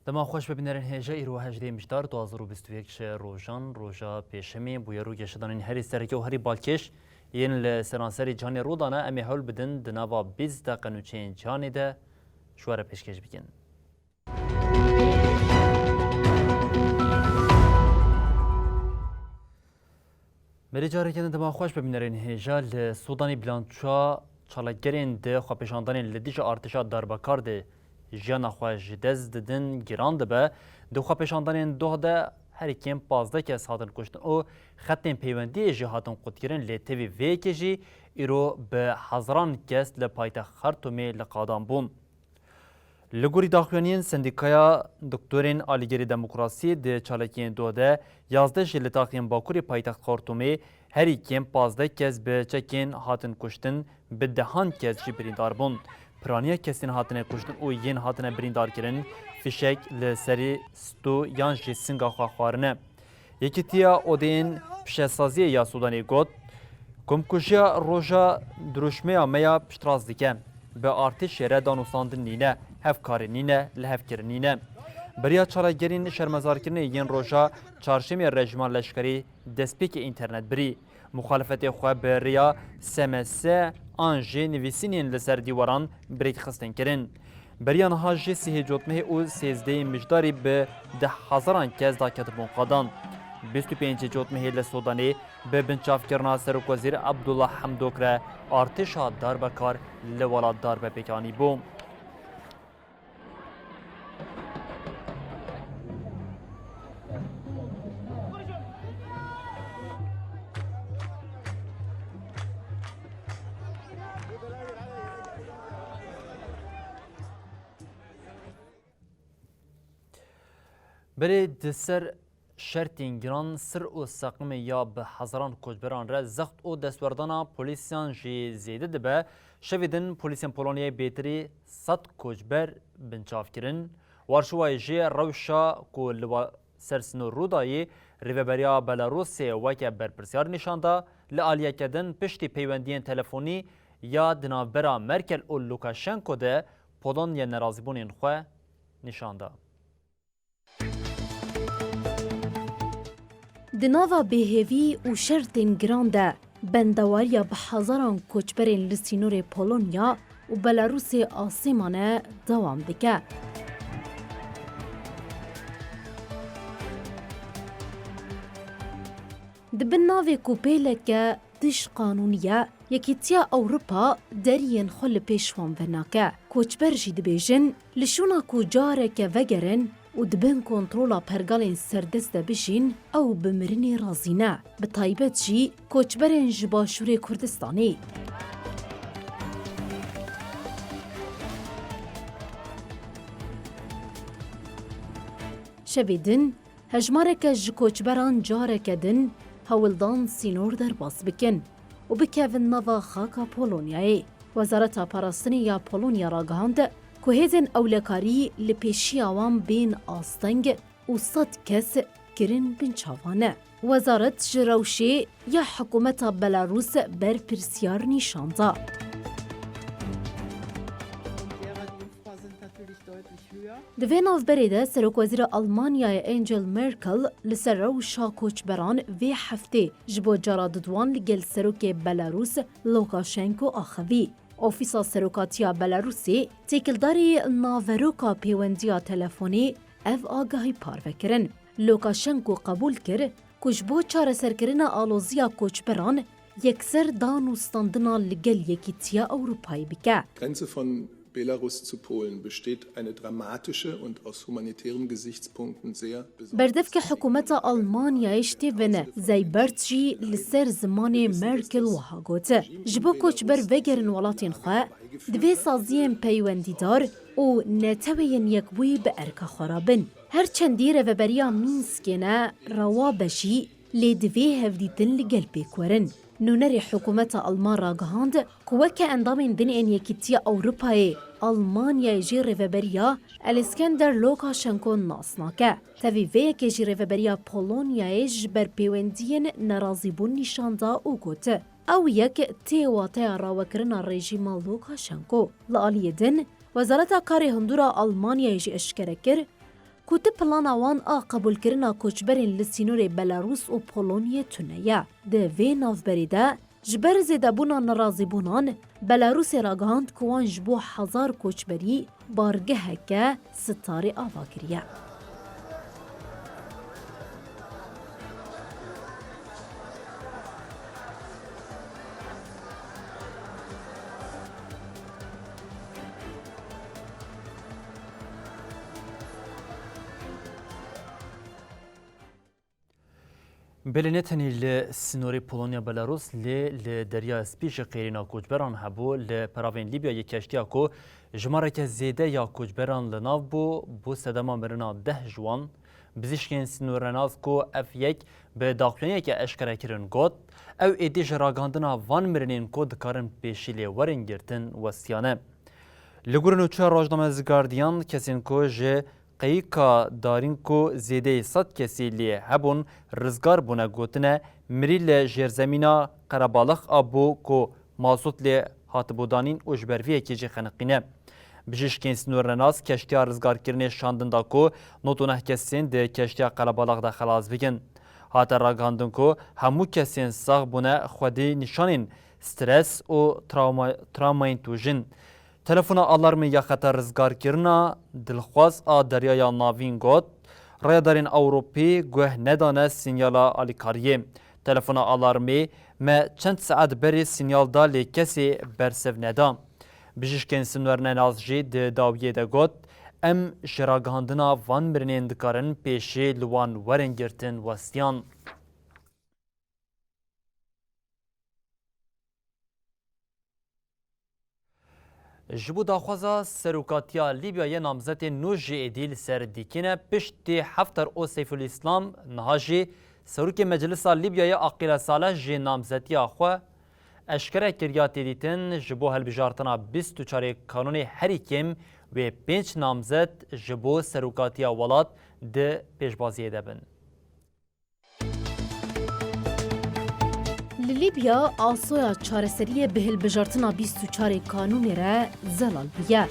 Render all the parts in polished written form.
دما خوش ببینرین هجا ایرو هجده مجدار 2021 روزان روزا پیشمی بویرو گشتن هری سرکی و هری بالکش این لسرانسری جهانی رودانه امی حول بدن دناوا 20 دقیقه نوچین جهانی ده شواره پیشکش بکن. بری جاره کنن دما خوش ببینرین هجا لسودانی بلانچا چالگرین ده خواه پیشاندانی لدیش ارتشا دربکار ده جیانا خواه دز ددن گران دبه دو خواه پیشاندانین دو ده هر کم 15 کس هاتن کشتن او خطین پیوندی جی هاتن قدگیرن لی تیوی وی که جی ایرو به هزاران کس لپایت خرطومی لقادان بون. لگوری داخوانین سندیکایا دکتورین آلیگری دموکراسی ده چالکین دو ده 11 جی لتاقین باکوری پایتخت خرطومی هر کم 15 کس به چکین هاتن کشتن به دهان کس جی بریندار بون. پرانیه کسین هاتنه کشتن او ین هاتنه بریندار کرن فشک لسری ستو یان جی سنگا خواهرنه. یکی تیا اودین پشتسازی یا سودانی گوت کمکوشیا روژا دروشمه میا پشتراز دیکن به آرتش شهره دانوستاندن نینه هفکاری نینه لحف کرنینه. بریا چالاگرین شرمزار کرنه ین روژا چارشمی رژمان لشکری دسپیک اینترنت بری مخالفت خواه به ریا سمسه آنجی نویسینین لسر دیواران بریک خستن کرن. بریان هاجی سیه جوتمه او 13 مجداری به 10,000 کس دا کتبون قادان. 25 جوتمه لسودانی به بنچاف کرنا سرک وزیر عبدالله حمدوک را ارتشا دربکار لولاد درب پیکانی بوم. بری دسر شرطین گران سر و سقم یا به هزاران کجبران را زخت و دستوردانا پولیسیان جی زیده دبه شویدن پولیسیان پولونیای بیتری 100 کجبر بنچاف کرن وارشوای جی روشا کو لوا سرسنو رودایی ریوبریا بلاروسی وکه برپرسیار نشانده لعالیه کدن پشتی پیوندین تلفونی یا دنابرا مرکل و لوکاشنکو ده پولونیا نرازیبونین خواه نشانده. دناوا بهوی و شرطین گرانده بندواریا به هزاران کچبرین لسینور پولونیا و بلاروس آسیمانه دوام دیگه. دبن ناوی کوپیلکه دش قانونیه یکیتیا اوروپا درین خل پیشوان وناکه کچبر جی دبیجن لشونا کو جاره که وگرن و دبن کنترولا پرگالین سردست بشین او بمرنی رازینه به طایبت جی کچبرین جباشور کردستانی. شویدن هجمارک ج کچبران جاره کدن هولدان سینور در باز بکن و بکوین نوا خاکا پولونیای. وزارت پاراستنی یا پولونیا را گهاند که هزین اولکاری لپیشی آوام بین آستنگ و 100 کس کرن بین چاوانه. وزارت جروشی یا حکومت بلاروس بر پرسیار نشانده. دوی ناو بریده سرک وزیر آلمانیای انجل مرکل لسر روشا کوچبران وی هفته جبو جاراددوان لگل سرک بلاروس لوکاشنکو آخوی. اوفیسا سروکاتیا بلاروسی تکلداری ناوروکا پیوندیا تلفونی اف آگاهی پارو کرن. لوکاشنکو قبول کرد کجبو چاره سرکرین آلوزیا کوچبران یکسر دانوستاندنا لگل یکیتیا اروپایی بکه. Grenze von Belarus zu Polen besteht eine dramatische und aus humanitären Gesichtspunkten sehr بردفك حكومة ألمانيا يشتبن زي برتجي لسر زمان ميركل وهاغوت جبو كوچبر وگرن ولاتين خوا دوی سازيين پيونديدار و نتوين يكبوي بأركا خرابن هر چندی رهبریا مینسکینا روا بشی لی دوی هفدیتن لگل پیکورن نونری حکومت آلمان را گهاند که اندامین بین این یکیتی اوروپای آلمانیا جی رهبریا الاسکندر لوکاشنکو ناسناکه تاوی که جی رهبریا پولونیا جبر پیوندین نرازی بون نشاندا او گوت او یک تیواته راوکرن رژیم لوکاشنکو لعالی دن وزارت کار هندورا آلمانیا جی اشکره کر کت پلانا وان قبول کرنا کوچبرین لسینور بلاروس و پولونیا تونیا ده وی نافبری ده جبر زیده بونا نرازی بونان بلاروس راگاند کوان جبو 1000 کوچبری بارگه که ستاری آوا کریه. بلنتنی لسنوری پولونیا بلاروس ل دریا سپیش قیرینا کوچبران هبو لپراوین لیبیا یک کشتیا کو جماره که زیده یا کوچبران لناو بو سدما مرنا 10 جوان بزیشکن سنورناز کو اف یک به داخلینی که اشکره کرن گوت او ایدیج راگاندنا وان مرنین کو دکارن پیشیلی ورن گرتن وستیانه لگورنو چه راجنامه زگاردیان کسین کو جه قیقا دارین کو زیده 100 کسی لیه هبون رزگار بونه گوتنه مری لجرزمینا قربالخ آبو کو ماسوت لی هاتبودانین اجبرویه که جی خنقینه. بجیشکین سنورناز کشتیا رزگار کرنه شاندن دا کو نوتونه کسین ده کشتیا قربالخ دا خلاص بگن. هات راگاندن کو همو کسین ساغ بونه خودی نشانین سترس و تراوماین توجن. تلفون آلارمی یا خطر رزگار کرنا دلخواست دریای ناوین گوت رایدارین اوروپی گوه ندانه سینیالا آلیکاریه. تلفون آلارمی ما چند ساعت بری سینیال دا لی کسی برسو ندا. بجیشکن سنورن نازجی ده داویه ده گوت ام شراگاندنا وان مرنین دکارن پیشی لوان ورنگرتن وستیان. جبو داخوازا سروکاتیا لیبیای نامزد نوجی ایدیل سر دیکینه پشتی هفتر او سیف الاسلام نهاجی سروک مجلس لیبیای عقیل ساله جی نامزدی آخوا اشکره کریاتی دیتن جبو هلبجارتنا 24 کانون هریکیم و 5 نامزد جبو سروکاتیا ولات ده پیشبازیه دبن. لیبیا آسویا چارەسەریە بهلبژارتنا 24 کانونی را زلال بیه.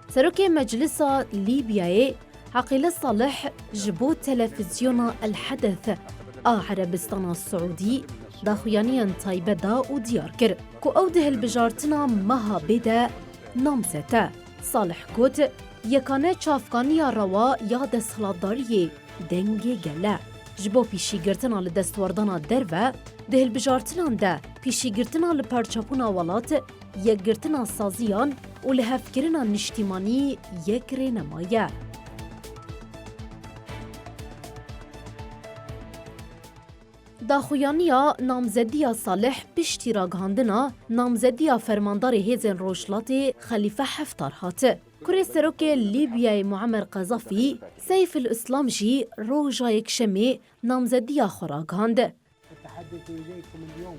سروک مجلس لیبیای عقیل صالح جبو تلفزیون الحدث عربستان السعودی داخویانیان تایبه دا و دیار کرد که او دهلبژارتنا مها بده نامزده. صالح گوت یکانه چافکانی روا یا دستهلاتداری دنگی گله. جبو پیشیگرتنا لدستواردانا دروه دهلبژارتنان ده پیشیگرتنا لپرچاپونا ولات یکگرتنا سازیان و لحفکرنا نشتیمانی یک رهنمایه. داخویانیا نامزدیا صالح پشتی راگهاندنا نامزدیا فرماندار هیزن روشلاتی خلیفه حفتار هاته. کره سروک لیبیای معمر قذافی سیف الاسلام جی روژا یک شمی نامزدیا خوراگاند. أتحدث إليكم اليوم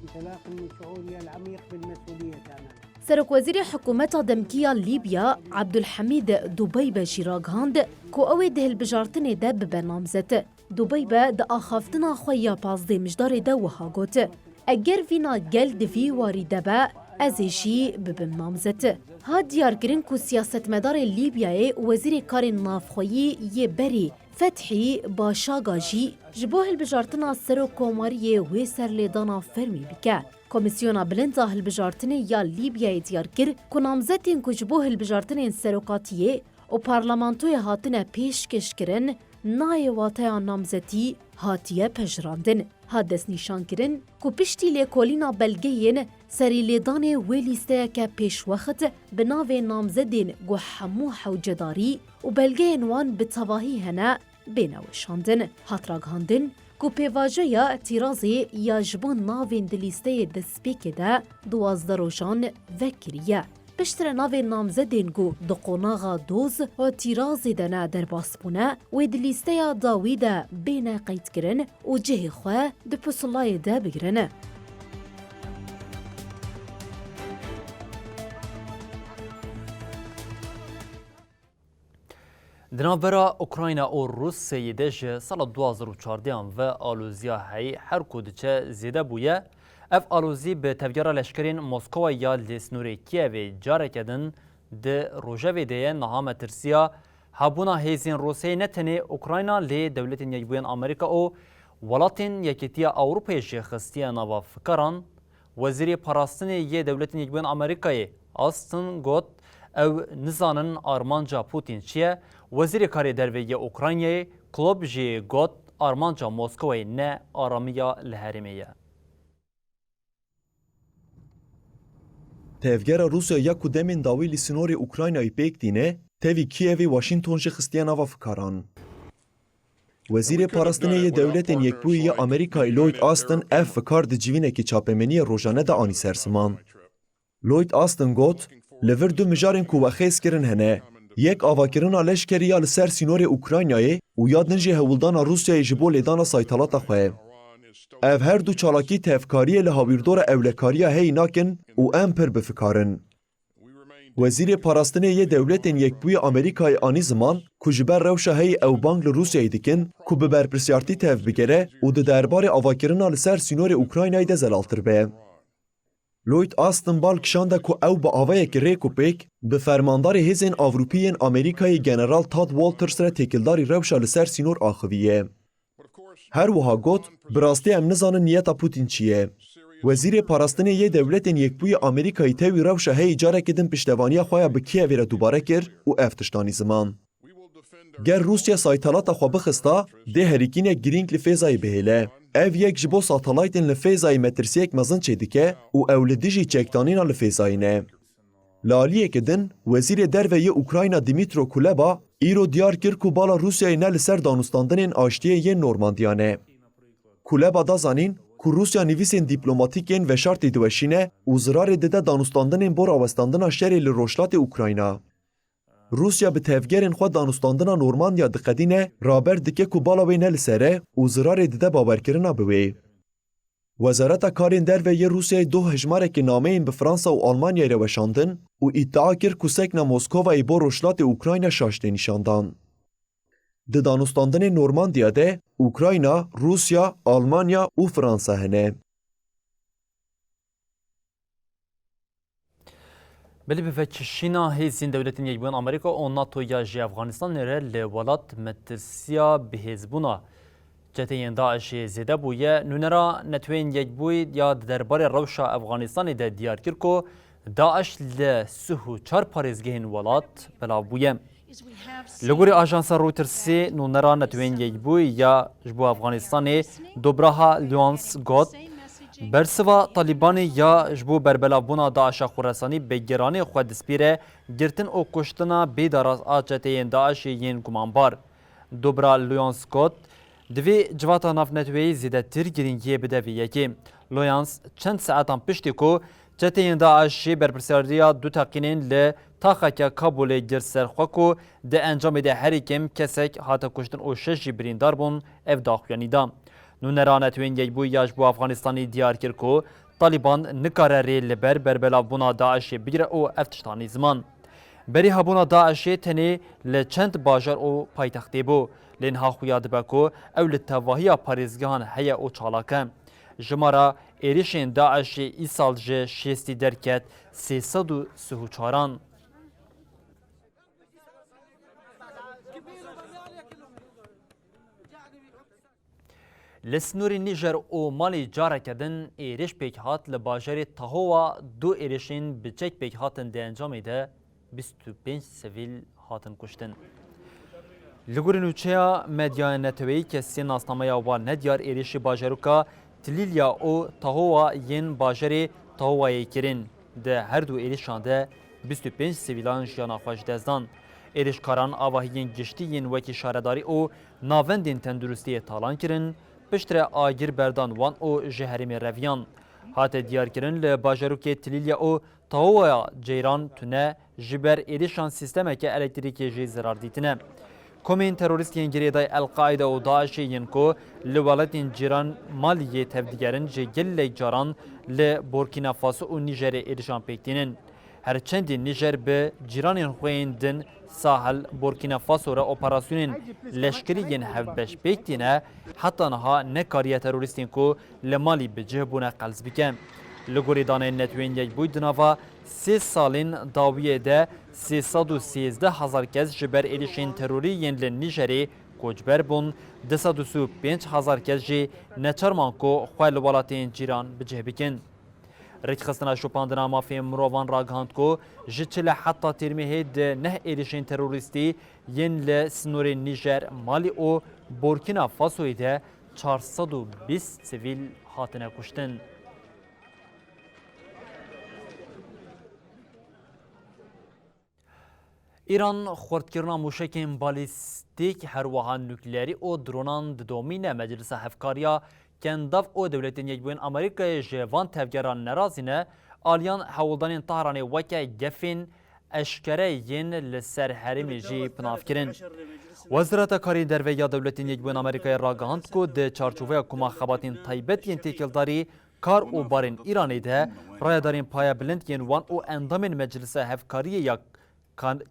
بطلاق من شعوري العميق بالمسؤولية أمامكم. سروک وزیر حکومت دمکیا لیبیا عبدالحمید دوبیبه جی راگهاند که اوی دهلبژارتن ده به نامزد. دوبیبه ده آخافتنا خویا 15 مجدار ده وها گوت. اگر وینا گل دوی واری دبه ازیشی ببم نامزد. ها دیارگرین که سیاستمدار لیبیای وزیر کار نافخویی یه بری فتحی باشاگا جی جبو هلبژارتنا سرو کوماری وی سر لیدانا فرمی بکه. کمیسیونا بلندا هلبژارتن یا لیبیای دیار کر که نامزدین که جبو هلبژارتن سروکاتیه و پارلمانتوی هاتنه پیشکش کرن نای واته نامزدی هاتیه پجراندن. ها destnîşankirin ku piştî lêkolîna belgeyên serîlêdanê wê lîsteyeke pêşwext bi navê namzedên gu hemû hewcedarî û belgeyên wan bi tevahî hene bêne weşandin. Hat ragihandin ku pêvajoya tîrazê ya ji bo navên di lîsteyê destpêkê de 12 rojan vekiriye. Piştre navê namzedên gu di qonaxa doz û tîrazê de ne derbas bûne, wê di lîsteya dawî de bêne qeydkirin û cihê xwe di pusulayê de bigirin. Di navbera Ukrayna û Rusyayê de ji sala 2014 ve alûziya heyî her ku diçe zêde bûye. Ev alûzî bi tevgera leşkerên Moskova ya li snûrê Kievê careke din di rojevê de ye niha metirsiya hebûna hêzên Rusyayê ne tenê Ukrayna lê dewletên Yekbûyên Amerîka û welatên Yekîtiya Ewropayê jî xistiye nava fikaran. Wezîrê Parastinê yê dewletên Yekbûyên Amerîkayê Austin got ew nizanin armanca Putin çi ye. Wezîrê Karê Derve yê Ukraynayê Klop jî got armanca Moskowayê ne aramiya li herêmê ye. Tevgera Rusya ya ku demên dawî li sînorê Ukraynayê pêk dîne, tevî Kievê Washington jî xistiye nava fikaran. Wezîrê Parastinê yê dewletên Yekbûyî ya Amerîkayê Lloyd Austin ev fikar di civînekî çapemeniya rojane de anî sersiman. Lloyd Austin got, li vir du mijarên ku wexêz kirin hene, yek avakirina leşkeriya li ser sînorê Ukraynayê û ya din jî hewildana Rusyayê ji bo lêdana saytalata xwe. Ev her du çalakî tevkariyê li hawîrdora ewlekariya heyî nakin û em pir bifikarin. Wezîrê Parastinê yê dewletên Yekbûyî Amerîkayê anî ziman ku ji ber rewşa heyî ew bang li Rusyayê dikin ku bi berpirsyartî tev bigere û di derbarê avakirina li ser sînorê Ukraynayê de zelaltir be. Lloyd Austin bal kişande ku ew bi avayekî rêk û pêk bi fermandarê hêzên Avrupî yên Amerîkayê General Todd Walters re têkildarî rewşa li ser sînor axiviye. Her wiha got, bi rastî em nizanin niyeta Putin çi ye. Wezîrê Parastinê yê dewletên Yekbûyî Amerîkayê tevî rewşa heyî carekê din piştevaniya xwe ya bi Kievê re dubare kir û ev tiştanî ziman. Ger Rusya saytalata xwe bixista, dê herîkînek girîng li fêzayê bihêle. Ev yek ji bo satelaytên li fêzayê metirsiyek mezin çê dike û ew li dijî çekdanîna li fêzayê ne. Li aliyekê din, Wezîrê Derve yê Ukrayna Dmytro Kuleba îro diyar kir ku bala Rusyayê ne li ser danûstandinên aştiyê yên Normandiya ne. Kuleba da zanîn ku Rusya nivîsên dîplomatîk yên veşartê diweşîne û zirarê dide danûstandinên bo rawestandina şerê li rojhilatê Ukrayna. Rusya bi tevgerên xwe danûstandina Normandiya diqedîne, raber dike ku bala wê ne li ser e û zirarê dide bawerkirina bi wê. Wezareta Karên Derve yê Rusyayê doh hejmarekî nameyên bi Fransa û Almanyayê re weşandin û îddia kir ku sekna Moskowayê bo rojhilatê Ukrayna şaştê nîşandan. Di danûstandinê Normandiya de Ukrayna, Rusya, Almanya û Fransa hene. Belê bi veçişîna hêzên dewletên Yekbûyên Amerîka û NATOya ji Efxanistanê re li welat metirsiya bihêzbûna ceteyên Daişê zêde bûye. Nûnera Netewên Yekbûyî ya di derbarê rewşa Efxanistanê de diyar kir ku Daeş li 34 parêzgehên welat belav bûye. Li gorî ajansa Reutersê nûnera Netewên Yekbûyî ya ji bo Efxanistanê Dobraha Lyons got bersiva Talîbanê ya ji bo berbelavbûna Daişa Xurasanî bêgeranê xwe dispîre girtin û kuştina bêdarast a çeteyên Daişê yên gumanbar. Dobra Lyons got divê civata navneteweyî zêdetir girîngiyê bide vê yekê. Lyons çend saetan piştî ku çeteyên Daişê berpirsyariya du teqînên li taxeke Kabulê gir ser xwe ku di encamê de herî kêm kesek hate kuştin û 6 jî birîndar bûn ev daxuyanî da. Nûnera Netewên Yekbûyî ya ji bo Efxanistanê diyar kir ku Talîban nikare rê li ber berbelavbûna Daişê bigire û ev tiştanî ziman. Berî hebûna Daişê tenê li çend bajar û paytextê bû. Lê niha xuya dibe ku ew li tevahiya parêzgehan heye û çalake. Jimara êrişên Daişê îsal ji şêstî derket 334. Li snûrê Nîjer û Malê careke din êriş pêk hat li bajarê Tahowa du êrişên biçek pêk hatin di encamê de 25 sivîl hatin kuştin. Li gorî nûçeya medyaya neteweyî kesiyên nasnameya wan nediyar êrişî bajaroka تلیلیا او تهوا ین باجری تهوای کرین ده هر دو ایریشان ده 25 سیویلان جیانا خوش دزدان. ایریشکاران آواهین گشتی ین وکی شارداری او ناوندین تندرستی تالان کرن پشتر آگیر بردان وان او جهریم رویان. هات دیار کرن لباجروک تلیلیا او تهوا جیران تونه جبر ایریشان سیستم که الکتریکی جی زرار دیتنه. کومین تروریستین گریدای القاعده و داعش ینکو لولاتین جیران مالیه تفدیگرن جگل جاران لبورکینا فاسو و نیجر ایرشان پیکتینن. هرچند نیجر به جیران خویندن ساحل بورکینا فاسو را اپراسیونین لشکری ین هفبش پیکتینه حتی نها نکاریه تروریستین کو لمالی به جهبونه قلز بکن. لگوری دانه نتوین یک بوی دناوا 3 سالین داویه ده 313,000 کس جبر ایلیشین تروری ین لنیجری کوچبر بون 235,000 کس جی نچرمان کو خوال والاتین جیران بجه بکن. ریک خستنا شوپاندنا مافی مروان راگهاند کو جچل حتی ترمیه ده نه ایلیشین تروریستی ین لسنور نیجر مالی او بورکینا فاسوی ده 420 سیویل هاتنه کشتن. ایران خوردکرنا موشکین بالیستیک هر وهان نوکلیری او درونان دومینه مجلس هفکاریا کنداف او دولتین یک بوین امریکای جوان تفگران نرازینه آلیان حولدانین طهرانی وکه گفین اشکره ین لسر حرمی جی پناف کرن. وزارت کاری درویا دولتین یک بوین امریکای راگاند کو ده چارچوبه کما خباتین تایبت ین تکیلداری کار او بارین ایرانی ده رایدارین پایا بلند ین وان او اندامین مجلس هفکاری یک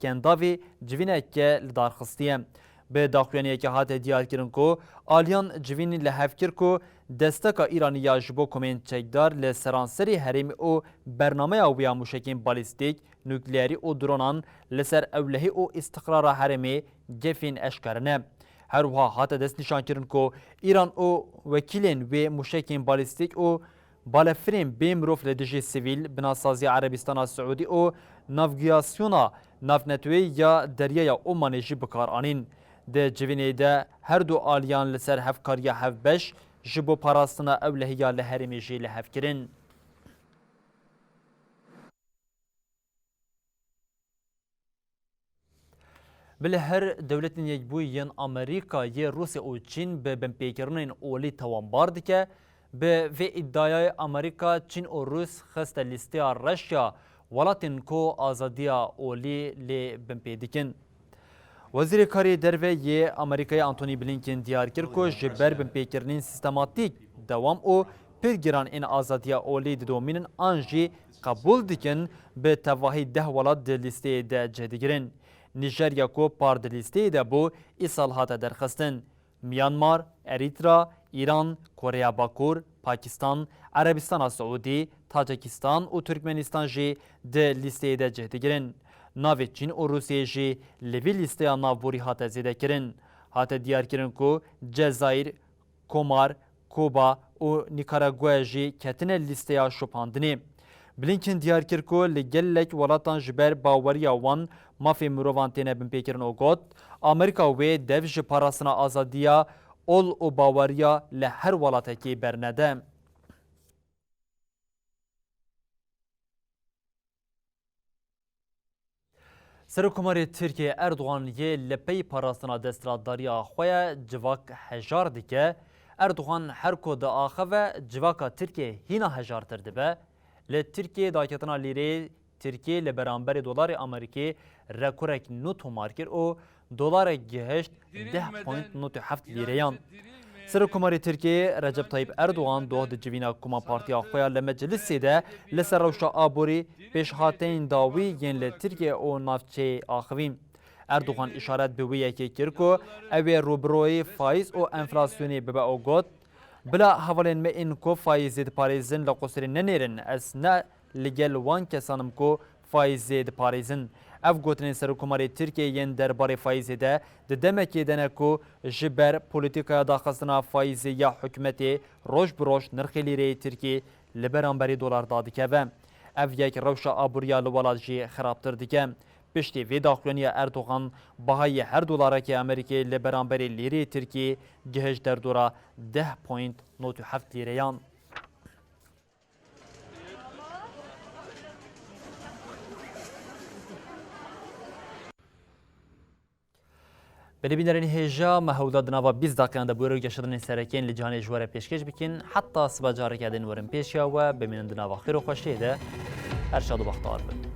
کنداوی جوینه که لدارخستیه. به داخلینیه که هات دیار کرن کو آلیان جوینی لحفکر کو دستکا ایرانی یا جبو کومین چکدار لسرانسری حریم او برنامه او بیا موشکین بالیستیک نوکلیری او درونان لسر اولهی او استقرار حرمی گفین اشکرنه. هر وها هات دست نشان کرن کو ایران او وکیلین و موشکین بالیستیک او بالفرین بیمروف لدجی سیویل بناسازی عربستان سعودی او نافگیاسیونا نافنتوی یا دریای اومانجی بکار آنین. ده جوینه ده هر دو آلیان لسر هفکاری هفبش جبو پاراستنا اولهیا لحرمی جی لحفکرین. بله هر دولتین یک بوی ین امریکا یه روسی او چین به بمپیکرنین اولی توانبارد که به وی ادعای امریکا چین و روس خست لیستیا رشیا ولاتین کو آزادیا اولی لی بمپیدکن. وزیر کاری دروی یه امریکای آنتونی بلینکن دیار کرد که جبر بمپیکرنین سیستماتیک دوام او پیرگیران این آزادیا اولی دومینن آنجی قبول دکن به تواهی 10 ولات ده لیسته ده جدیگرن. نیجریا کو پارد لیسته ده بو ایصالحات درخستن. میانمار، اریترا، ایران، کره باکور، پاکستان، عربستان سعودی، تاجیکستان و ترکمنستان جی ده لیسته ده جهدگرن. ناو چین و روسیه جی لوی لیسته ناوبوری هات زیده کرن. هات دیار کرن کو جزایر، کومار، کوبا و نیکاراگوه جی کتنه لیسته شپاندنی. بلینکن دیار کرد که لگلک ولاتان جبر باوریا وان مافی مروان تینه بمپیکرن و گوت امریکا و دو جپاراسنا آزادیا اول و باوریا لهر ولاتکی برنده. سرکماری ترکیه اردوغان یه لپی پاراستنا دستراداریا خواه جواک هجار دیگه اردوغان هر کود آخه و جواکا ترکیه هینا هجار ترده به لترکیه داکتنا لیره ترکیه لبرانبر دلار امریکی رکورک نوتو مارکر و دلار گهشت 10.97 لیریان. سرکماری ترکیه رجب طیب اردوغان دوه جوینا کما پارتیا خویا لمجلسی ده لسر روشا آبوری پیشهاتین داوی ین لترکیه او نافچه آخویم. اردوغان اشارت به ویه که کرکو اوی روبروی فایز و انفلاسیونی ببا او گوت بلا حوالین ما این کو فایزید پاریزن لقصری ننیرن از نه لگل وان کسانم کو فایزید پاریزن. اف گوتنین سرکماری ترکیه ین درباره فایزی ده دمکی دنه کو جبر پولیتیکا داخستنا فایزی یا حکمتی روش بروش نرخی لیره ترکیه لبرانبری دلار دادی که اف یک روش آبوریا لولاد جی خرابتر دیگه. پشتی وی داخلونی اردوغان بهای هر دلار که امریکا لبرانبر لیره ترکیه گهش در دورا 10.97 لیریان. بلی بینرین هجا مهوداد نوا 20 دقیقه ده بویرو گشتن سرکین لجهان جوار پیشکش بکن حتی سبا جاره کردن ورم پیشیا و بمینند نوا خیر و خوشیده هر شاد و بختار بند.